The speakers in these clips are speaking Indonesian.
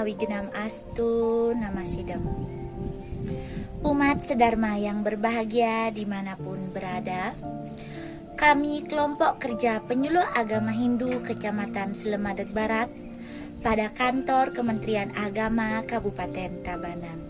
Sawigenam Astu Namasidam. Umat sedharma yang berbahagia dimanapun berada, kami kelompok kerja penyuluh agama Hindu Kecamatan Slemadeg Barat pada kantor Kementerian Agama Kabupaten Tabanan.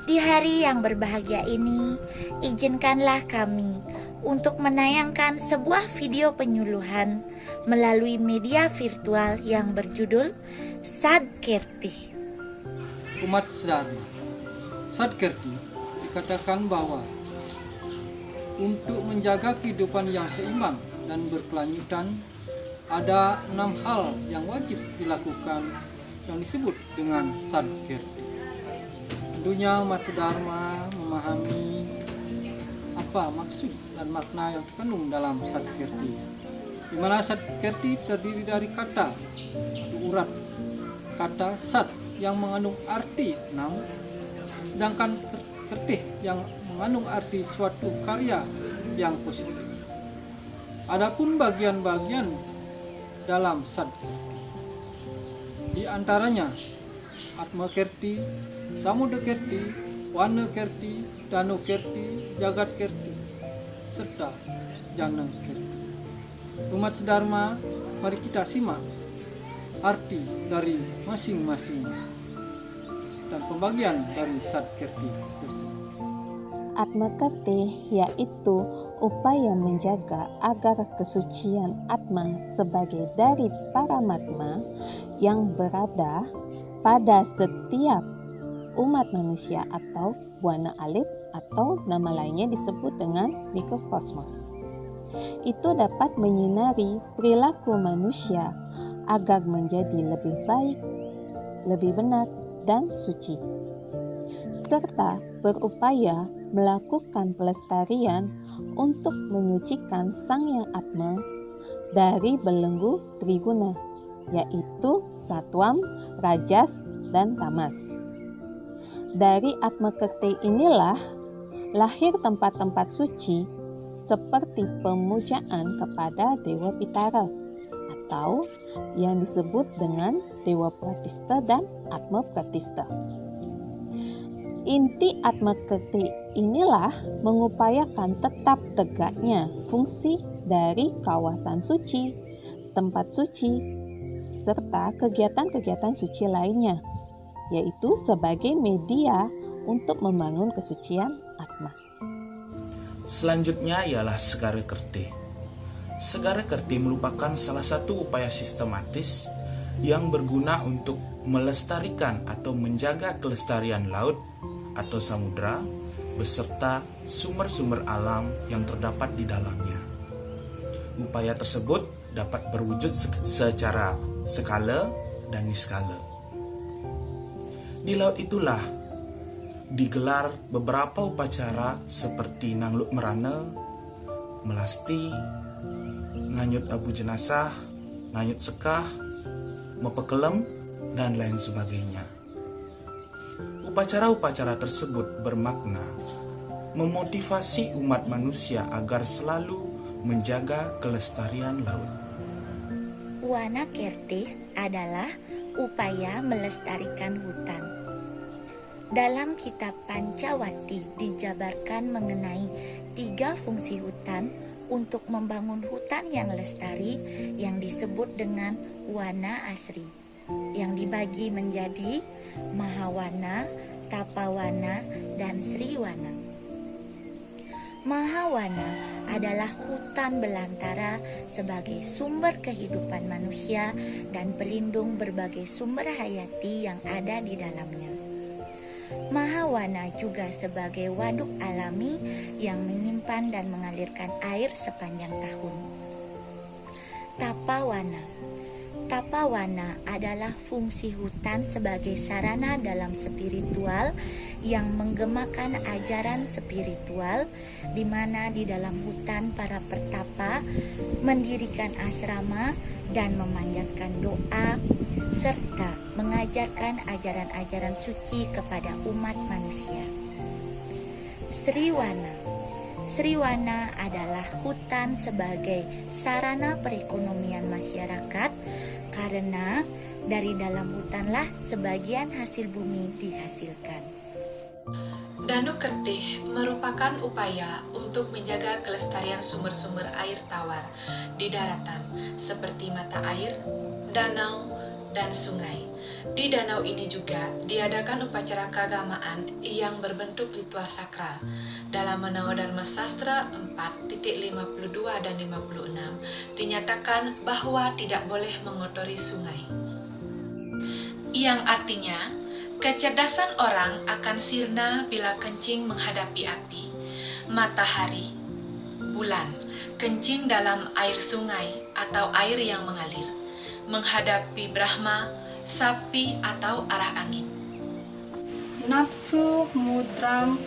Di hari yang berbahagia ini, izinkanlah kami untuk menayangkan sebuah video penyuluhan melalui media virtual yang berjudul Sadkerti. Umat sedharma, Sadkerti dikatakan bahwa untuk menjaga kehidupan yang seimbang dan berkelanjutan, ada 6 hal yang wajib dilakukan yang disebut dengan Sadkerti. Tentunya umat sedharma memahami apa maksud dan makna yang terkandung dalam Sadkerti, di mana Sadkerti terdiri dari kata atau urat kata Sat yang mengandung arti 6, sedangkan Kertih yang mengandung arti suatu karya yang positif. Adapun bagian-bagian dalam Sadkerti, di antaranya Atmakerti, Samudakerti, Wanakerti, Danukerti, Jagatkerti, serta Janakerti. Umat sedharma, mari kita simak arti dari masing-masing dan pembagian dari Sadkerti tersebut. Atmakerti yaitu upaya menjaga agar kesucian Atma sebagai dari Paramatma yang berada pada setiap umat manusia atau buana alit atau nama lainnya disebut dengan mikrokosmos. Itu dapat menyinari perilaku manusia agar menjadi lebih baik, lebih benar, dan suci, serta berupaya melakukan pelestarian untuk menyucikan Sang Yang Atma dari belenggu triguna, yaitu Satwam, Rajas, dan Tamas. Dari Atmakerti inilah lahir tempat-tempat suci seperti pemujaan kepada Dewa Pitara atau yang disebut dengan Dewa Pratista dan Atma Pratista. Inti Atmakerti inilah mengupayakan tetap tegaknya fungsi dari kawasan suci, tempat suci, serta kegiatan-kegiatan suci lainnya, yaitu sebagai media untuk membangun kesucian Atma. Selanjutnya ialah Sagarekerti. Sagarekerti merupakan salah satu upaya sistematis yang berguna untuk melestarikan atau menjaga kelestarian laut atau samudra beserta sumber-sumber alam yang terdapat di dalamnya. Upaya tersebut dapat berwujud secara skala dan niskala. Di laut itulah digelar beberapa upacara seperti Nangluk Merana, Melasti, Nganyut Abu Jenazah, Nganyut Sekah, Mepekelem, dan lain sebagainya. Upacara-upacara tersebut bermakna memotivasi umat manusia agar selalu menjaga kelestarian laut. Wanakerti adalah upaya melestarikan hutan. Dalam kitab Pancawati dijabarkan mengenai 3 fungsi hutan untuk membangun hutan yang lestari yang disebut dengan wana asri, yang dibagi menjadi Mahawana, Tapawana, dan Sriwana. Mahawana adalah hutan belantara sebagai sumber kehidupan manusia dan pelindung berbagai sumber hayati yang ada di dalamnya. Mahawana juga sebagai waduk alami yang menyimpan dan mengalirkan air sepanjang tahun. Tapawana adalah fungsi hutan sebagai sarana dalam spiritual yang menggemakan ajaran spiritual, di mana di dalam hutan para pertapa mendirikan asrama dan memanjatkan doa serta mengajarkan ajaran-ajaran suci kepada umat manusia. Sriwana adalah hutan sebagai sarana perekonomian masyarakat karena Dari dalam hutanlah sebagian hasil bumi dihasilkan. Danau Kertih merupakan upaya untuk menjaga kelestarian sumber-sumber air tawar di daratan seperti mata air, danau, dan sungai. Di danau ini juga diadakan upacara keagamaan yang berbentuk ritual sakral. Dalam Menao Dharma Sastra 4.52 dan 56 dinyatakan bahwa tidak boleh mengotori sungai. Yang artinya, kecerdasan orang akan sirna bila kencing menghadapi api, matahari, bulan, kencing dalam air sungai atau air yang mengalir, menghadapi Brahma, sapi atau arah angin. Nafsu mudram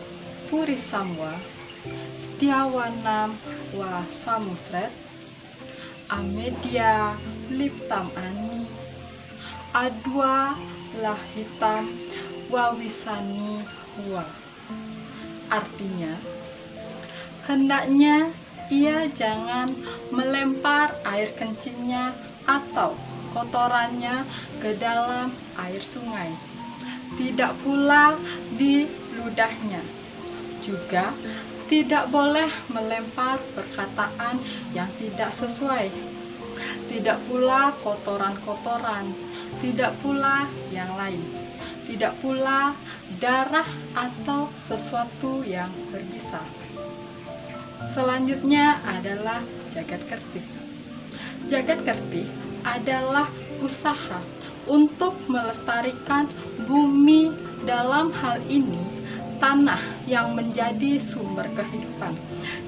purisamwa, setiawanam wa samusret, amedia liptam ani, adwa lah hitam wawisani wa. Artinya, hendaknya ia jangan melempar air kencingnya atau kotorannya ke dalam air sungai, tidak pula di ludahnya. Juga tidak boleh melempar perkataan yang tidak sesuai, tidak pula kotoran-kotoran, tidak pula yang lain, tidak pula darah atau sesuatu yang berbisa. Selanjutnya adalah Jagat Kertih. Jagat Kertih adalah usaha untuk melestarikan bumi, dalam hal ini tanah yang menjadi sumber kehidupan,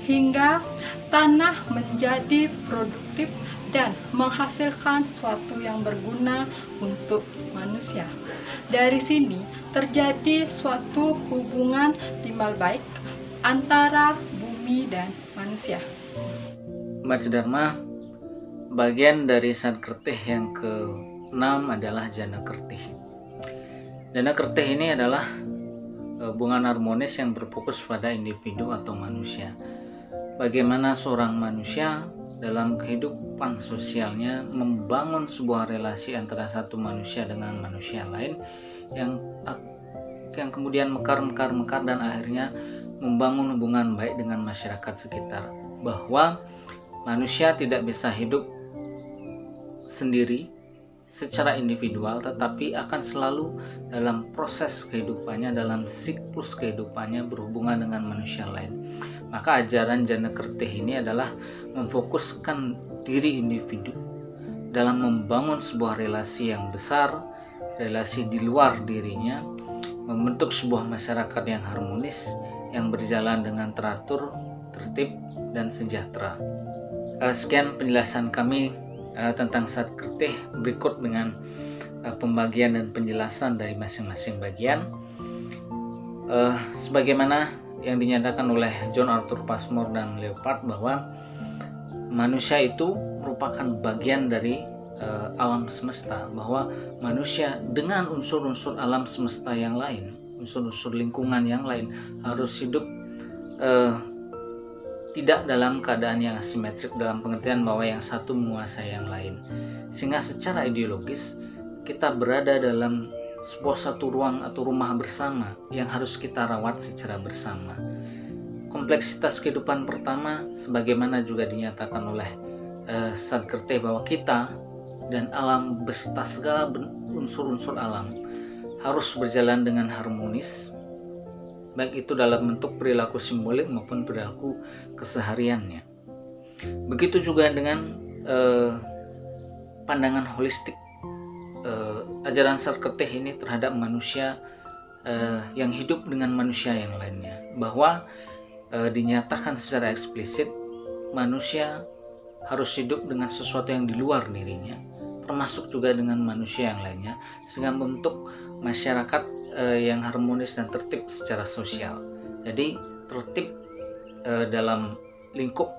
hingga tanah menjadi produktif dan menghasilkan sesuatu yang berguna untuk manusia. Dari sini terjadi suatu hubungan timbal baik antara bumi dan manusia. Umat Dharma, bagian dari Sat Kertih yang ke-6 adalah Jana Kertih. Jana Kertih ini adalah hubungan harmonis yang berfokus pada individu atau manusia. Bagaimana seorang manusia dalam kehidupan sosialnya membangun sebuah relasi antara satu manusia dengan manusia lain yang kemudian mekar dan akhirnya membangun hubungan baik dengan masyarakat sekitar. Bahwa manusia tidak bisa hidup sendiri secara individual, tetapi akan selalu dalam proses kehidupannya, dalam siklus kehidupannya berhubungan dengan manusia lain. Maka ajaran Jana Kertih ini adalah memfokuskan diri individu dalam membangun sebuah relasi yang besar, relasi di luar dirinya, membentuk sebuah masyarakat yang harmonis, yang berjalan dengan teratur, tertib, dan sejahtera. Sekian penjelasan kami tentang Sat Kertih. Berikut dengan pembagian dan penjelasan dari masing-masing bagian. Sebagaimana yang dinyatakan oleh John Arthur Passmore dan Leopard bahwa manusia itu merupakan bagian dari alam semesta, bahwa manusia dengan unsur-unsur alam semesta yang lain, unsur-unsur lingkungan yang lain harus hidup tidak dalam keadaan yang asimetrik, dalam pengertian bahwa yang satu menguasai yang lain, sehingga secara ideologis kita berada dalam sebuah satu ruang atau rumah bersama yang harus kita rawat secara bersama. Kompleksitas kehidupan pertama, sebagaimana juga dinyatakan oleh Sat Kertih, bahwa kita dan alam beserta segala unsur-unsur alam harus berjalan dengan harmonis, baik itu dalam bentuk perilaku simbolik maupun perilaku kesehariannya. Begitu juga dengan pandangan holistik ajaran Sat Kertih ini terhadap manusia yang hidup dengan manusia yang lainnya, bahwa dinyatakan secara eksplisit manusia harus hidup dengan sesuatu yang di luar dirinya, termasuk juga dengan manusia yang lainnya, sehingga membentuk masyarakat yang harmonis dan tertib secara sosial. Jadi tertib dalam lingkup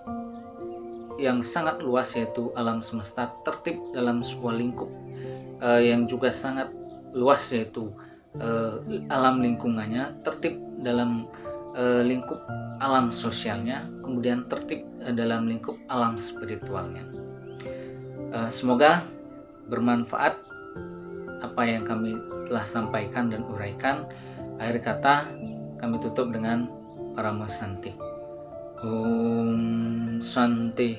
yang sangat luas, yaitu alam semesta, tertib dalam sebuah lingkup yang juga sangat luas, yaitu alam lingkungannya, tertib dalam lingkup alam sosialnya, kemudian tertib dalam lingkup alam spiritualnya. Semoga bermanfaat apa yang kami telah sampaikan dan uraikan, akhir kata kami tutup dengan Parama Santi. Om Santi,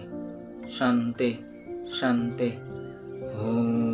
Santi, Santi. Om.